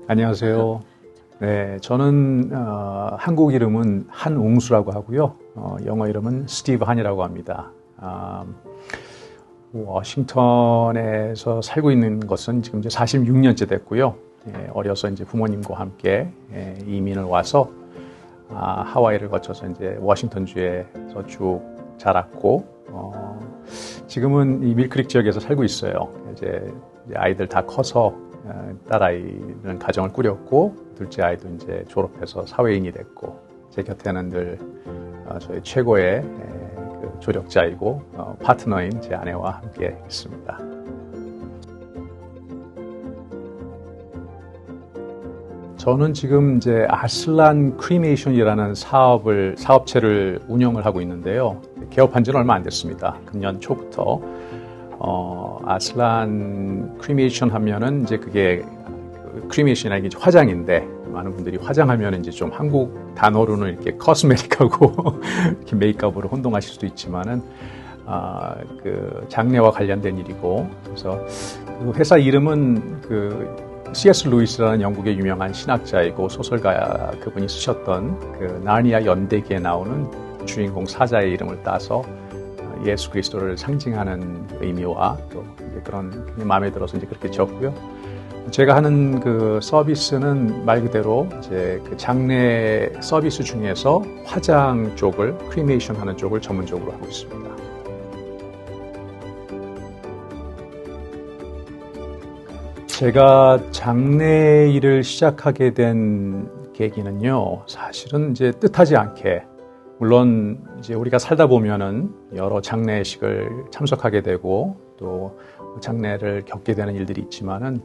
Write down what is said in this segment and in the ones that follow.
안녕하세요. 네, 저는 한국 이름은 한웅수라고 하고요. 영어 이름은 스티브 한이라고 합니다. 워싱턴에서 살고 있는 것은 지금 이제 46년째 됐고요. 어려서 이제 부모님과 함께 이민을 와서 하와이를 거쳐서 이제 워싱턴주에서 쭉 자랐고 지금은 이 밀크릭 지역에서 살고 있어요. 이제 아이들 다 커서 딸아이는 가정을 꾸렸고 둘째 아이도 이제 졸업해서 사회인이 됐고 제 곁에는 늘 저희 최고의 그 조력자이고 파트너인 제 아내와 함께 있습니다. 저는 지금 이제 아슬란 크리메이션이라는 사업체를 운영을 하고 있는데요. 개업한 지는 얼마 안 됐습니다. 금년 초부터 아슬란 크리메이션 하면은 이제 그게 크리메이션이 이제 화장인데 많은 분들이 화장하면 이제 좀 한국 단어로는 이렇게 코스메틱하고 이렇게 메이크업으로 혼동하실 수도 있지만은 그 장례와 관련된 일이고 그래서 그 회사 이름은 그 C.S. 루이스라는 영국의 유명한 신학자이고 소설가 그분이 쓰셨던 그 나르니아 연대기에 나오는 주인공 사자의 이름을 따서 예수 그리스도를 상징하는 의미와 또 그런 마음에 들어서 이제 그렇게 지었고요. 제가 하는 그 서비스는 말 그대로 이제 그 장례 서비스 중에서 화장 쪽을 크리메이션 하는 쪽을 전문적으로 하고 있습니다. 제가 장례 일을 시작하게 된 계기는요, 사실은 이제 뜻하지 않게 물론 이제 우리가 살다 보면은 여러 장례식을 참석하게 되고 또 장례를 겪게 되는 일들이 있지만은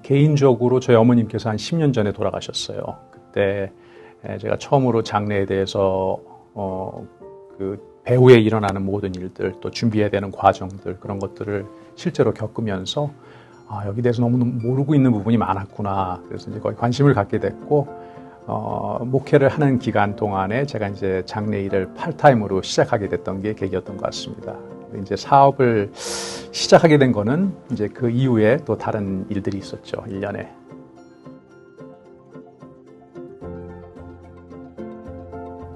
개인적으로 저희 어머님께서 한 10년 전에 돌아가셨어요. 그때 제가 처음으로 장례에 대해서 그 배후에 일어나는 모든 일들 또 준비해야 되는 과정들 그런 것들을 실제로 겪으면서 여기 대해서 너무 모르고 있는 부분이 많았구나. 그래서 이제 거기 관심을 갖게 됐고 목회를 하는 기간 동안에 제가 이제 장례 일을 파트타임으로 시작하게 됐던 게 계기였던 것 같습니다. 이제 사업을 시작하게 된 거는 이제 그 이후에 또 다른 일들이 있었죠. 1년에.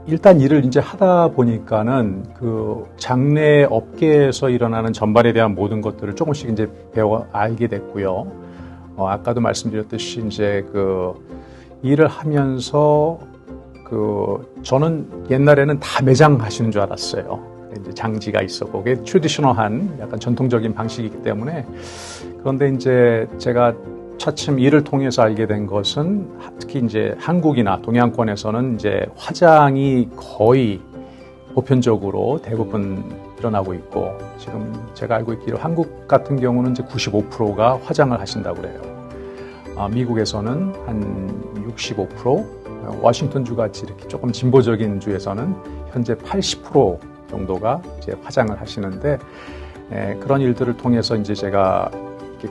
일단 일을 이제 하다 보니까는 그 장례 업계에서 일어나는 전반에 대한 모든 것들을 조금씩 이제 배워 알게 됐고요. 아까도 말씀드렸듯이 이제 그 일을 하면서 저는 옛날에는 다 매장 하시는 줄 알았어요. 이제 장지가 있었고, 그게 트래디셔널한 약간 전통적인 방식이기 때문에. 그런데 이제 제가 차츰 일을 통해서 알게 된 것은 특히 이제 한국이나 동양권에서는 이제 화장이 거의 보편적으로 대부분 일어나고 있고, 지금 제가 알고 있기로 한국 같은 경우는 이제 95%가 화장을 하신다고 그래요. 미국에서는 한 65%, 워싱턴주 같이 이렇게 조금 진보적인 주에서는 현재 80% 정도가 이제 화장을 하시는데, 그런 일들을 통해서 이제 제가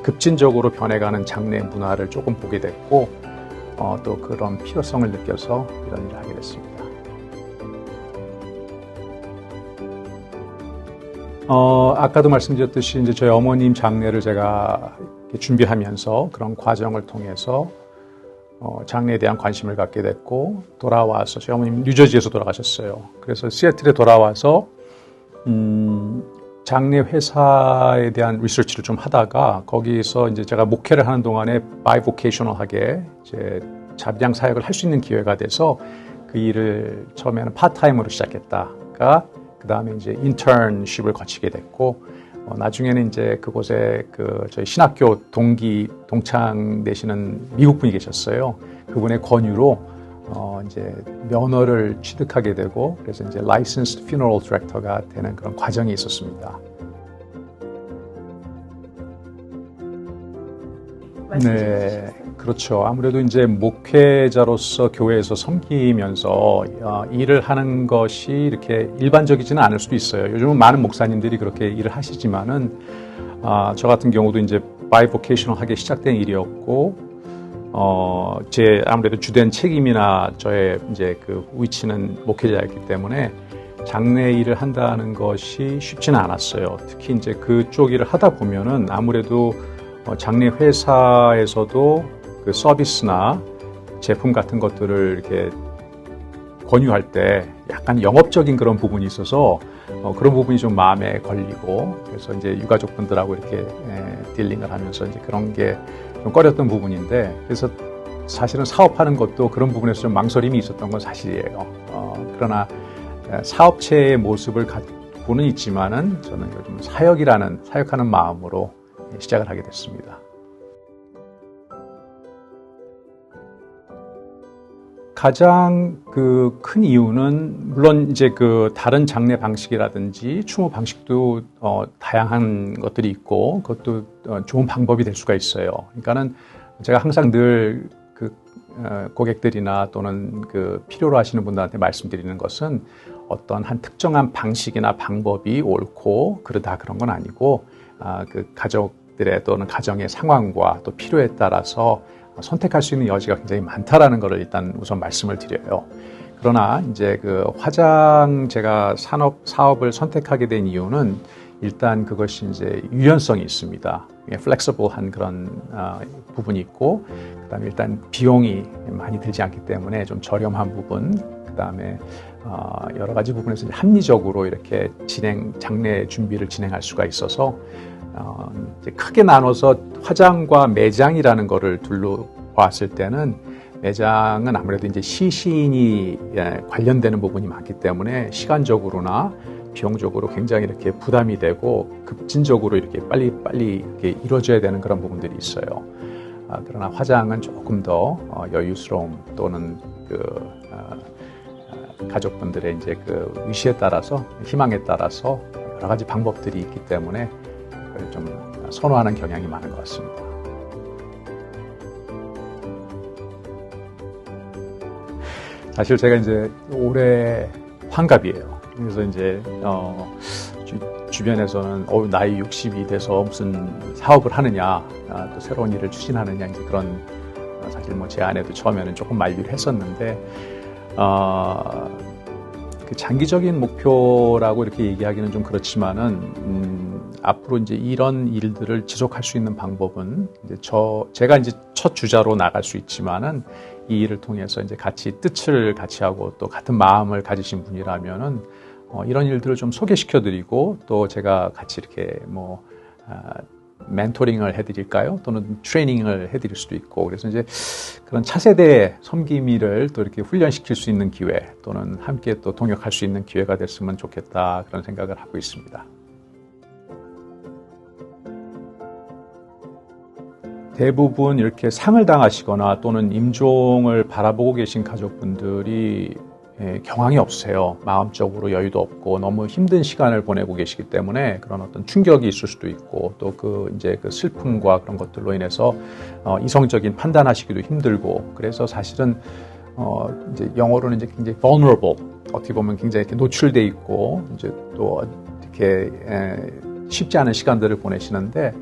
급진적으로 변해가는 장례 문화를 조금 보게 됐고, 또 그런 필요성을 느껴서 이런 일을 하게 됐습니다. 아까도 말씀드렸듯이 이제 저희 어머님 장례를 제가 준비하면서 그런 과정을 통해서 장례에 대한 관심을 갖게 됐고, 돌아와서 저희 어머님 뉴저지에서 돌아가셨어요. 그래서 시애틀에 돌아와서 장례 회사에 대한 리서치를 좀 하다가 거기서 이제 제가 목회를 하는 동안에 바이보케이셔널하게 이제 잡양 사역을 할 수 있는 기회가 돼서 그 일을 처음에는 파트타임으로 시작했다가 그 다음에 이제 인턴십을 거치게 됐고, 나중에는 이제 그곳에 저희 신학교 동창 되시는 미국 분이 계셨어요. 그분의 권유로 이제 면허를 취득하게 되고, 그래서 이제 Licensed Funeral Director가 되는 그런 과정이 있었습니다. 네, 그렇죠. 아무래도 이제 목회자로서 교회에서 섬기면서 일을 하는 것이 이렇게 일반적이지는 않을 수도 있어요. 요즘은 많은 목사님들이 그렇게 일을 하시지만은 저 같은 경우도 이제 바이보케이셔널하게 시작된 일이었고, 제 아무래도 주된 책임이나 저의 이제 그 위치는 목회자였기 때문에 장례 일을 한다는 것이 쉽지는 않았어요. 특히 이제 그쪽 일을 하다 보면은 아무래도 장례 회사에서도 그 서비스나 제품 같은 것들을 이렇게 권유할 때 약간 영업적인 그런 부분이 있어서 그런 부분이 좀 마음에 걸리고, 그래서 이제 유가족분들하고 이렇게 딜링을 하면서 이제 그런 게 좀 꺼렸던 부분인데, 그래서 사실은 사업하는 것도 그런 부분에서 좀 망설임이 있었던 건 사실이에요. 그러나 사업체의 모습을 갖고는 있지만은 저는 요즘 사역하는 마음으로 시작을 하게 됐습니다. 가장 그 큰 이유는 물론 이제 그 다른 장례 방식이라든지 추모 방식도 다양한 것들이 있고 그것도 좋은 방법이 될 수가 있어요. 그러니까는 제가 항상 늘 그 고객들이나 또는 그 필요로 하시는 분들한테 말씀드리는 것은 어떤 한 특정한 방식이나 방법이 옳고 그러다 그런 건 아니고 그 가족들의 또는 가정의 상황과 또 필요에 따라서 선택할 수 있는 여지가 굉장히 많다라는 것을 일단 우선 말씀을 드려요. 그러나 이제 그 화장 제가 사업을 선택하게 된 이유는 일단 그것이 이제 유연성이 있습니다. 플렉서블한 그런 부분이 있고, 그다음에 일단 비용이 많이 들지 않기 때문에 좀 저렴한 부분, 그다음에 여러 가지 부분에서 합리적으로 이렇게 장례 준비를 진행할 수가 있어서 이제 크게 나눠서 화장과 매장이라는 거를 둘러 봤을 때는 매장은 아무래도 이제 시신이 관련되는 부분이 많기 때문에 시간적으로나 비용적으로 굉장히 이렇게 부담이 되고 급진적으로 이렇게 빨리 이렇게 이루어져야 되는 그런 부분들이 있어요. 그러나 화장은 조금 더 여유스러움 또는 가족분들의 이제 그 의시에 따라서 희망에 따라서 여러 가지 방법들이 있기 때문에 그걸 좀 선호하는 경향이 많은 것 같습니다. 사실 제가 이제 올해 환갑이에요. 그래서 이제 주변에서는 나이 60이 돼서 무슨 사업을 하느냐, 또 새로운 일을 추진하느냐, 이제 그런 사실 뭐 제 아내도 처음에는 조금 만류를 했었는데 그 장기적인 목표라고 이렇게 얘기하기는 좀 그렇지만은 앞으로 이제 이런 일들을 지속할 수 있는 방법은 이제 제가 이제 첫 주자로 나갈 수 있지만은 이 일을 통해서 이제 뜻을 같이 하고 또 같은 마음을 가지신 분이라면은 이런 일들을 좀 소개시켜드리고 또 제가 같이 이렇게 멘토링을 해드릴까요? 또는 트레이닝을 해드릴 수도 있고, 그래서 이제 그런 차세대 섬김이를 또 이렇게 훈련시킬 수 있는 기회 또는 함께 또 동역할 수 있는 기회가 됐으면 좋겠다, 그런 생각을 하고 있습니다. 대부분 이렇게 상을 당하시거나 또는 임종을 바라보고 계신 가족분들이 경황이 없으세요. 마음적으로 여유도 없고 너무 힘든 시간을 보내고 계시기 때문에 그런 어떤 충격이 있을 수도 있고 또 이제 그 슬픔과 그런 것들로 인해서 이성적인 판단하시기도 힘들고, 그래서 사실은 이제 영어로는 이제 굉장히 vulnerable, 어떻게 보면 굉장히 이렇게 노출돼 있고 이제 또 이렇게 쉽지 않은 시간들을 보내시는데,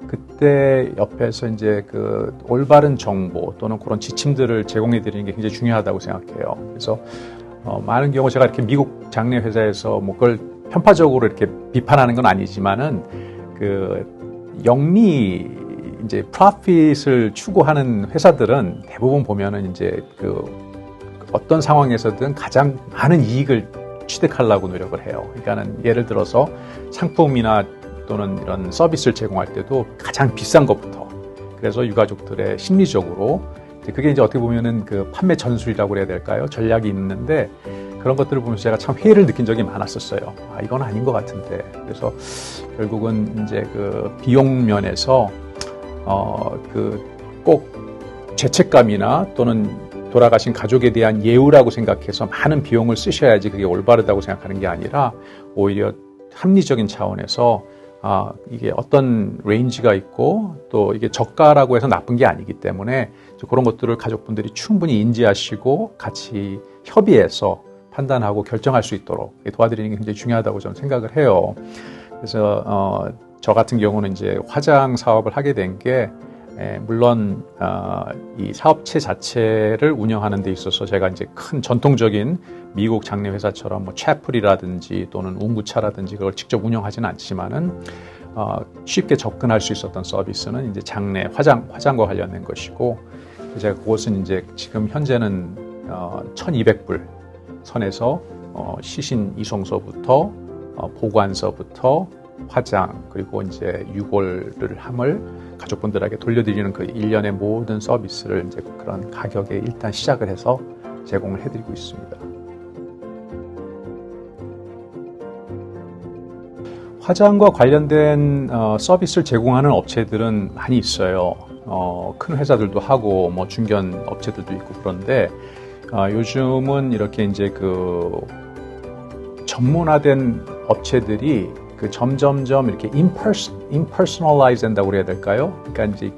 그때 옆에서 이제 그 올바른 정보 또는 그런 지침들을 제공해 드리는 게 굉장히 중요하다고 생각해요. 그래서 많은 경우 제가 이렇게 미국 장례 회사에서 뭐 그걸 편파적으로 이렇게 비판하는 건 아니지만은 그 영리 이제 프로핏을 추구하는 회사들은 대부분 보면은 이제 그 어떤 상황에서든 가장 많은 이익을 취득하려고 노력을 해요. 그러니까는 예를 들어서 상품이나 또는 이런 서비스를 제공할 때도 가장 비싼 것부터, 그래서 유가족들의 심리적으로 그게 이제 어떻게 보면은 그 판매 전술이라고 해야 될까요? 전략이 있는데 그런 것들을 보면서 제가 참 회의를 느낀 적이 많았었어요. 이건 아닌 것 같은데. 그래서 결국은 이제 그 비용 면에서 그 꼭 죄책감이나 또는 돌아가신 가족에 대한 예우라고 생각해서 많은 비용을 쓰셔야지 그게 올바르다고 생각하는 게 아니라 오히려 합리적인 차원에서 이게 어떤 레인지가 있고 또 이게 저가라고 해서 나쁜 게 아니기 때문에 그런 것들을 가족분들이 충분히 인지하시고 같이 협의해서 판단하고 결정할 수 있도록 도와드리는 게 굉장히 중요하다고 저는 생각을 해요. 그래서 저 같은 경우는 이제 화장 사업을 하게 된 게 물론 이 사업체 자체를 운영하는 데 있어서 제가 이제 큰 전통적인 미국 장례 회사처럼 뭐 채플이라든지 또는 운구차라든지 그걸 직접 운영하지는 않지만은 쉽게 접근할 수 있었던 서비스는 이제 장례 화장과 관련된 것이고, 제가 그것은 이제 지금 현재는 1,200불 선에서 시신 이송서부터 보관서부터 화장 그리고 이제 유골을 함을 가족분들에게 돌려드리는 그 일련의 모든 서비스를 이제 그런 가격에 일단 시작을 해서 제공을 해드리고 있습니다. 화장과 관련된 서비스를 제공하는 업체들은 많이 있어요. 큰 회사들도 하고 뭐 중견 업체들도 있고 그런데 요즘은 이렇게 이제 그 전문화된 업체들이 그 점점점 이렇게 impersonalize 된다고 그래야 될까요? 그러니까 이제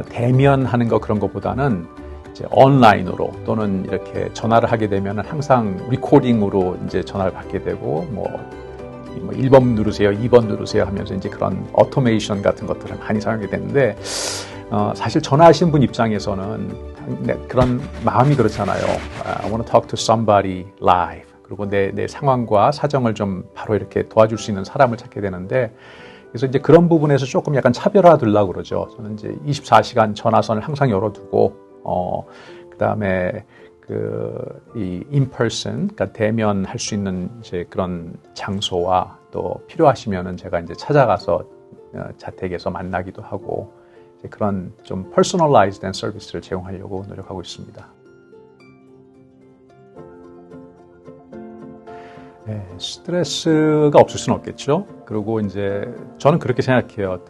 대면하는 거 그런 것보다는 이제 온라인으로 또는 이렇게 전화를 하게 되면 항상 리코딩으로 이제 전화를 받게 되고 뭐 1번 누르세요, 2번 누르세요 하면서 이제 그런 오토메이션 같은 것들을 많이 사용하게 되는데 사실 전화하신 분 입장에서는 그런 마음이 그렇잖아요. I want to talk to somebody live. 그리고 내 상황과 사정을 좀 바로 이렇게 도와줄 수 있는 사람을 찾게 되는데 그래서 이제 그런 부분에서 조금 약간 차별화 두려고 그러죠. 저는 이제 24시간 전화선을 항상 열어두고 그다음에 이 in-person, 그러니까 대면할 수 있는 이제 그런 장소와 또 필요하시면은 제가 이제 찾아가서 자택에서 만나기도 하고 이제 그런 좀 personalized 서비스를 제공하려고 노력하고 있습니다. 네, 스트레스가 없을 수는 없겠죠. 그리고 이제 저는 그렇게 생각해요.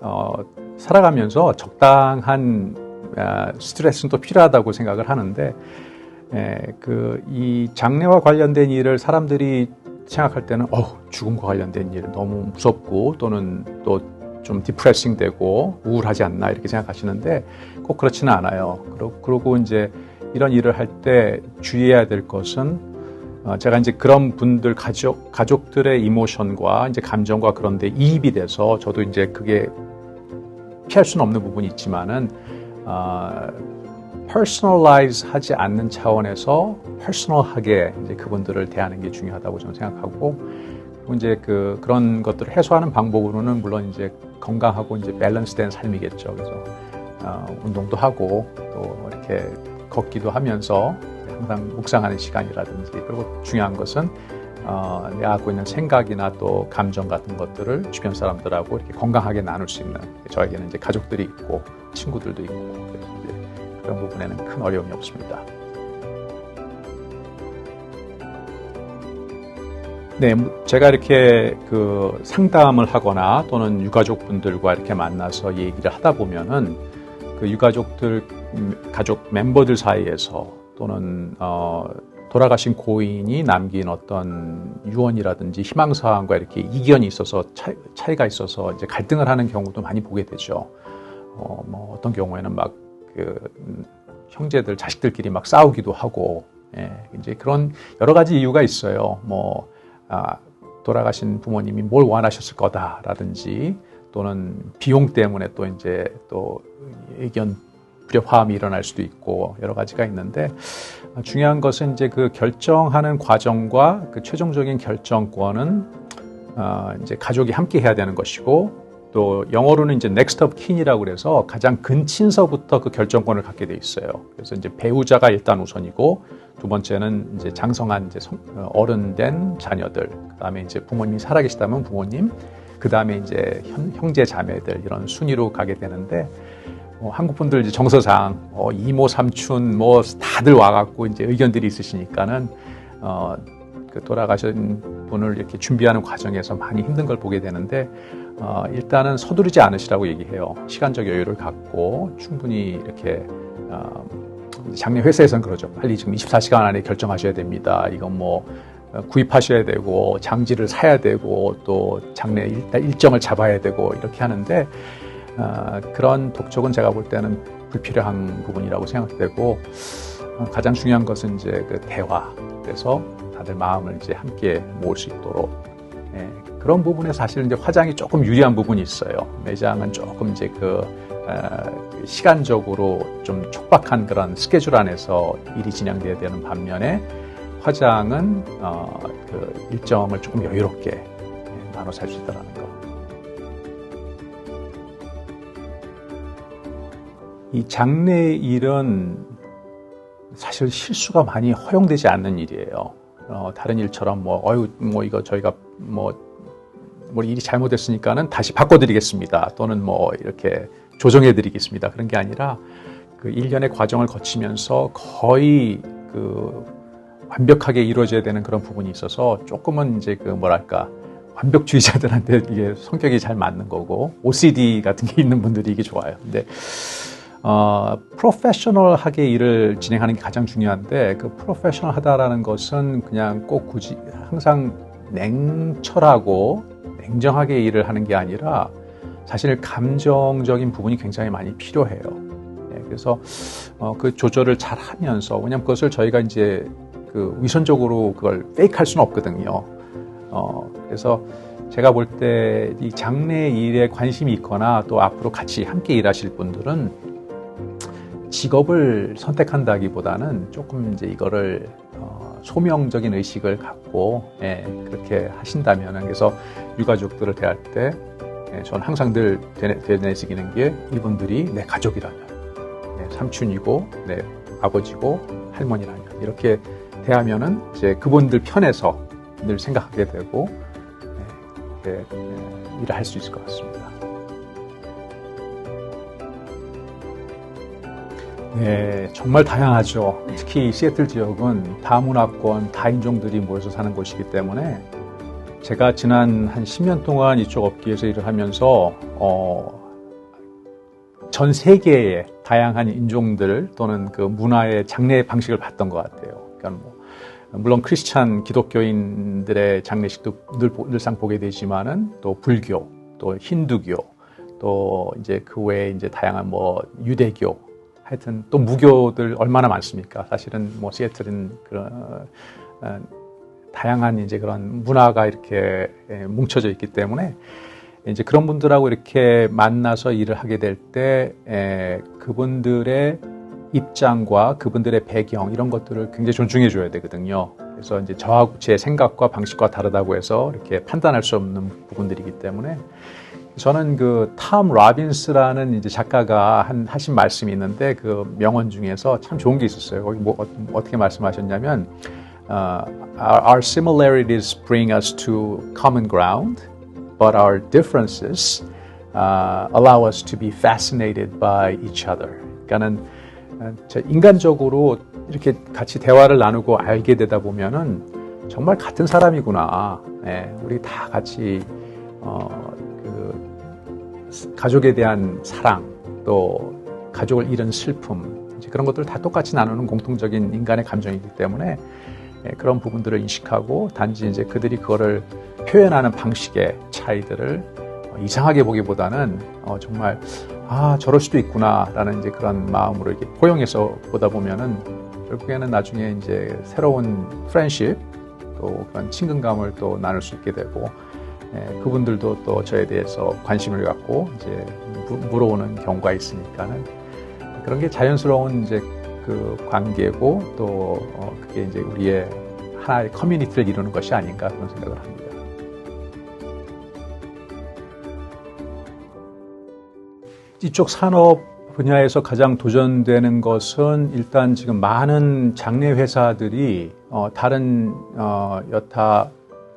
살아가면서 적당한 스트레스는 또 필요하다고 생각을 하는데, 이 장래와 관련된 일을 사람들이 생각할 때는, 죽음과 관련된 일 너무 무섭고 또는 또 좀 디프레싱 되고 우울하지 않나 이렇게 생각하시는데 꼭 그렇지는 않아요. 그리고 이제 이런 일을 할 때 주의해야 될 것은 제가 이제 그런 분들 가족들의 이모션과 이제 감정과 그런데 이입이 돼서 저도 이제 그게 피할 수는 없는 부분이 있지만은 퍼스널라이즈 하지 않는 차원에서 퍼스널하게 이제 그분들을 대하는 게 중요하다고 저는 생각하고 그리고 이제 그런 것들을 해소하는 방법으로는 물론 이제 건강하고 이제 밸런스된 삶이겠죠. 그래서 운동도 하고 또 이렇게 걷기도 하면서 항상 묵상하는 시간이라든지 그리고 중요한 것은 내가 갖고 있는 생각이나 또 감정 같은 것들을 주변 사람들하고 이렇게 건강하게 나눌 수 있는 저에게는 이제 가족들이 있고 친구들도 있고 그래서 이제 그런 부분에는 큰 어려움이 없습니다. 네, 제가 이렇게 상담을 하거나 또는 유가족분들과 이렇게 만나서 얘기를 하다 보면은 가족 멤버들 사이에서 또는 돌아가신 고인이 남긴 어떤 유언이라든지 희망사항과 이렇게 이견이 있어서 차이가 있어서 이제 갈등을 하는 경우도 많이 보게 되죠. 뭐 어떤 경우에는 막 형제들 자식들끼리 막 싸우기도 하고 이제 그런 여러 가지 이유가 있어요. 돌아가신 부모님이 뭘 원하셨을 거다라든지 또는 비용 때문에 또 이제 또 의견 불협화음이 일어날 수도 있고 여러 가지가 있는데 중요한 것은 이제 그 결정하는 과정과 그 최종적인 결정권은 이제 가족이 함께 해야 되는 것이고 또 영어로는 이제 next of kin이라고 그래서 가장 근친서부터 그 결정권을 갖게 돼 있어요. 그래서 이제 배우자가 일단 우선이고 두 번째는 이제 장성한 이제 어른된 자녀들, 그다음에 이제 부모님이 살아계시다면 부모님, 그다음에 이제 형제 자매들 이런 순위로 가게 되는데 한국 분들 이제 정서상 이모 삼촌 뭐 다들 와갖고 이제 의견들이 있으시니까는 돌아가신 분을 이렇게 준비하는 과정에서 많이 힘든 걸 보게 되는데 일단은 서두르지 않으시라고 얘기해요. 시간적 여유를 갖고 충분히 이렇게 장례 회사에서는 그러죠. 빨리 지금 24시간 안에 결정하셔야 됩니다. 이건 뭐 구입하셔야 되고 장지를 사야 되고 또 장례 일정을 잡아야 되고 이렇게 하는데 그런 독촉은 제가 볼 때는 불필요한 부분이라고 생각되고 가장 중요한 것은 이제 그 대화. 그래서 다들 마음을 이제 함께 모을 수 있도록 그런 부분에 사실 이제 화장이 조금 유리한 부분이 있어요. 매장은 조금 이제 시간적으로 좀 촉박한 그런 스케줄 안에서 일이 진행돼야 되는 반면에 화장은 일정을 조금 여유롭게 나눠서 할 수 있다는 거. 이 장례 일은 사실 실수가 많이 허용되지 않는 일이에요. 다른 일처럼 이거 저희가 일이 잘못됐으니까는 다시 바꿔드리겠습니다. 또는 이렇게 조정해드리겠습니다. 그런 게 아니라 그 일련의 과정을 거치면서 거의 완벽하게 이루어져야 되는 그런 부분이 있어서 조금은 이제 완벽주의자들한테 이게 성격이 잘 맞는 거고, OCD 같은 게 있는 분들이 이게 좋아요. 근데, 프로페셔널하게 일을 진행하는 게 가장 중요한데, 그 프로페셔널 하다라는 것은 그냥 꼭 굳이 항상 냉철하고 냉정하게 일을 하는 게 아니라 사실 감정적인 부분이 굉장히 많이 필요해요. 그래서 그 조절을 잘 하면서, 왜냐면 그것을 저희가 이제 위선적으로 그걸 페이크할 수는 없거든요. 그래서 제가 볼 때 이 장례 일에 관심이 있거나 또 앞으로 같이 함께 일하실 분들은 직업을 선택한다기보다는 조금 이제 이거를 소명적인 의식을 갖고 그렇게 하신다면, 그래서 유가족들을 대할 때 저는 항상 늘 되뇌지기는 게 이분들이 내 가족이라면, 내 삼촌이고 내 아버지고 할머니라면 이렇게 대하면은 이제 그분들 편에서 늘 생각하게 되고 일을 할 수 있을 것 같습니다. 네, 정말 다양하죠. 특히 시애틀 지역은 다문화권, 다인종들이 모여서 사는 곳이기 때문에 제가 지난 한 10년 동안 이쪽 업계에서 일을 하면서 전 세계의 다양한 인종들 또는 그 문화의 장례 방식을 봤던 것 같아요. 그러니까 물론 크리스찬 기독교인들의 장례식도 늘상 보게 되지만은 또 불교, 또 힌두교, 또 이제 그 외에 이제 다양한 유대교, 하여튼 또 무교들 얼마나 많습니까? 사실은 시애틀은 그런 다양한 이제 그런 문화가 이렇게 뭉쳐져 있기 때문에 이제 그런 분들하고 이렇게 만나서 일을 하게 될 때 그분들의 입장과 그분들의 배경 이런 것들을 굉장히 존중해 줘야 되거든요. 그래서 이제 저하고 제 생각과 방식과 다르다고 해서 이렇게 판단할 수 없는 부분들이기 때문에 저는 그 톰 로빈스라는 이제 작가가 하신 말씀이 있는데 그 명언 중에서 참 좋은 게 있었어요. 거기 어떻게 말씀하셨냐면 Our similarities bring us to common ground, but our differences allow us to be fascinated by each other. 그러니까는 인간적으로 이렇게 같이 대화를 나누고 알게 되다 보면은 정말 같은 사람이구나. 우리 다 같이 가족에 대한 사랑, 또 가족을 잃은 슬픔, 이제 그런 것들을 다 똑같이 나누는 공통적인 인간의 감정이기 때문에 그런 부분들을 인식하고 단지 이제 그들이 그거를 표현하는 방식의 차이들을 이상하게 보기보다는 정말 저럴 수도 있구나라는 이제 그런 마음으로 이렇게 포용해서 보다 보면은 결국에는 나중에 이제 새로운 프렌십 또 그런 친근감을 또 나눌 수 있게 되고 그분들도 또 저에 대해서 관심을 갖고 이제 물어오는 경우가 있으니까는 그런 게 자연스러운 이제 그 관계고 또 그게 이제 우리의 하나의 커뮤니티를 이루는 것이 아닌가 그런 생각을 합니다. 이쪽 산업 분야에서 가장 도전되는 것은 일단 지금 많은 장례 회사들이 다른 여타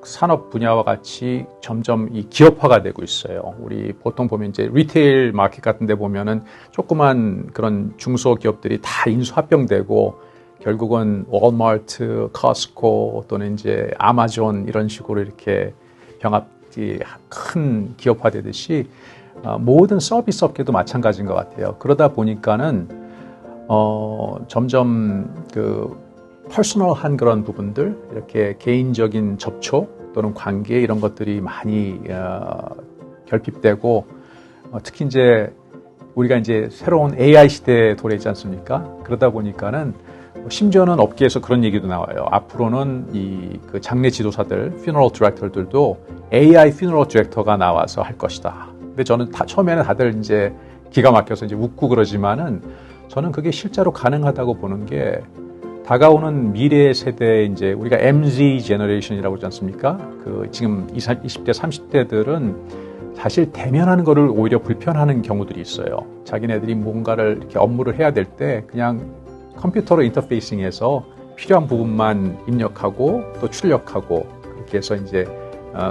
산업 분야와 같이 점점 이 기업화가 되고 있어요. 우리 보통 보면 이제 리테일 마켓 같은 데 보면은 조그만 그런 중소기업들이 다 인수합병되고 결국은 월마트, 커스코 또는 이제 아마존 이런 식으로 이렇게 병합이 큰 기업화되듯이 모든 서비스 업계도 마찬가지인 것 같아요. 그러다 보니까는 점점 그 퍼스널한 그런 부분들, 이렇게 개인적인 접촉 또는 관계 이런 것들이 많이 결핍되고 특히 이제 우리가 이제 새로운 AI 시대에 도래했지 않습니까? 그러다 보니까는 심지어는 업계에서 그런 얘기도 나와요. 앞으로는 그 장례 지도사들, funeral director들도 AI funeral director가 나와서 할 것이다. 근데 저는 처음에는 다들 이제 기가 막혀서 이제 웃고 그러지만은 저는 그게 실제로 가능하다고 보는 게 다가오는 미래 세대 이제 우리가 MZ 제너레이션이라고 하지 않습니까? 그 지금 20대, 30대들은 사실 대면하는 거를 오히려 불편하는 경우들이 있어요. 자기네들이 뭔가를 이렇게 업무를 해야 될 때 그냥 컴퓨터로 인터페이싱해서 필요한 부분만 입력하고 또 출력하고 그렇게 해서 이제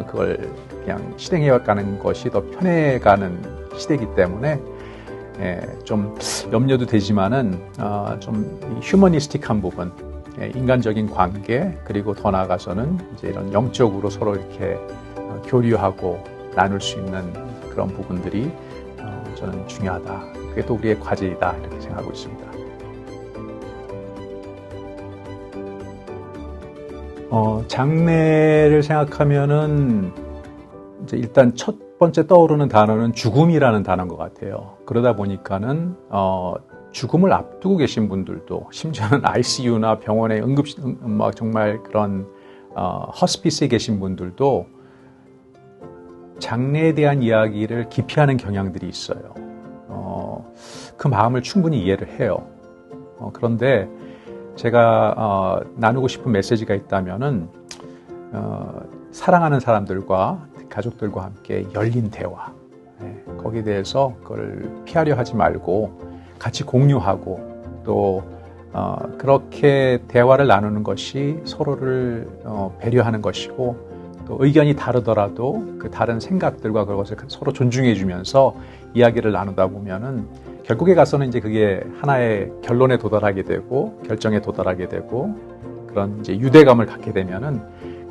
그걸 그냥 실행해가는 것이 더 편해가는 시대이기 때문에 좀 염려도 되지만은 좀 휴머니스틱한 부분, 인간적인 관계 그리고 더 나아가서는 이제 이런 영적으로 서로 이렇게 교류하고 나눌 수 있는 그런 부분들이 저는 중요하다. 그게 또 우리의 과제이다 이렇게 생각하고 있습니다. 장래를 생각하면은 이제 일단 첫 번째 떠오르는 단어는 죽음이라는 단어인 것 같아요. 그러다 보니까는 죽음을 앞두고 계신 분들도 심지어는 ICU나 병원의 응급실 정말 그런 허스피스에 계신 분들도 장래에 대한 이야기를 기피하는 경향들이 있어요. 그 마음을 충분히 이해를 해요. 그런데 제가 나누고 싶은 메시지가 있다면은 사랑하는 사람들과 가족들과 함께 열린 대화, 거기에 대해서 그걸 피하려 하지 말고 같이 공유하고 또 그렇게 대화를 나누는 것이 서로를 배려하는 것이고 또 의견이 다르더라도 그 다른 생각들과 그것을 서로 존중해 주면서 이야기를 나누다 보면은 결국에 가서는 이제 그게 하나의 결론에 도달하게 되고 결정에 도달하게 되고 그런 이제 유대감을 갖게 되면은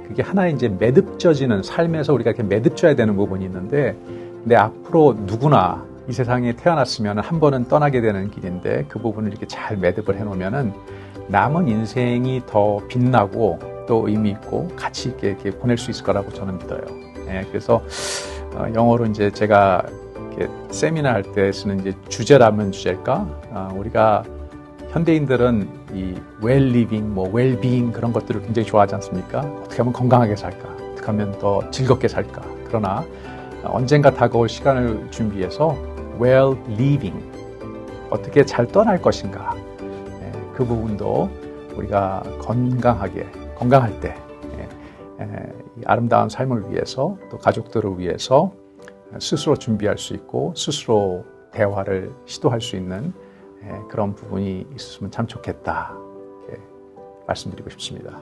그게 하나의 이제 매듭져지는 삶에서 우리가 이렇게 매듭져야 되는 부분이 있는데 근데 앞으로 누구나 이 세상에 태어났으면 한 번은 떠나게 되는 길인데 그 부분을 이렇게 잘 매듭을 해 놓으면은 남은 인생이 더 빛나고 또 의미 있고 가치 있게 이렇게 보낼 수 있을 거라고 저는 믿어요. 그래서 영어로 이제 제가 이렇게 세미나 할 때 쓰는 이제 주제라면 주제일까? 우리가 현대인들은 이 well living, 뭐 well being 그런 것들을 굉장히 좋아하지 않습니까? 어떻게 하면 건강하게 살까? 어떻게 하면 더 즐겁게 살까? 그러나 언젠가 다가올 시간을 준비해서 well living, 어떻게 잘 떠날 것인가? 그 부분도 우리가 건강할 때 이 아름다운 삶을 위해서 또 가족들을 위해서 스스로 준비할 수 있고 스스로 대화를 시도할 수 있는 그런 부분이 있었으면 참 좋겠다 말씀드리고 싶습니다.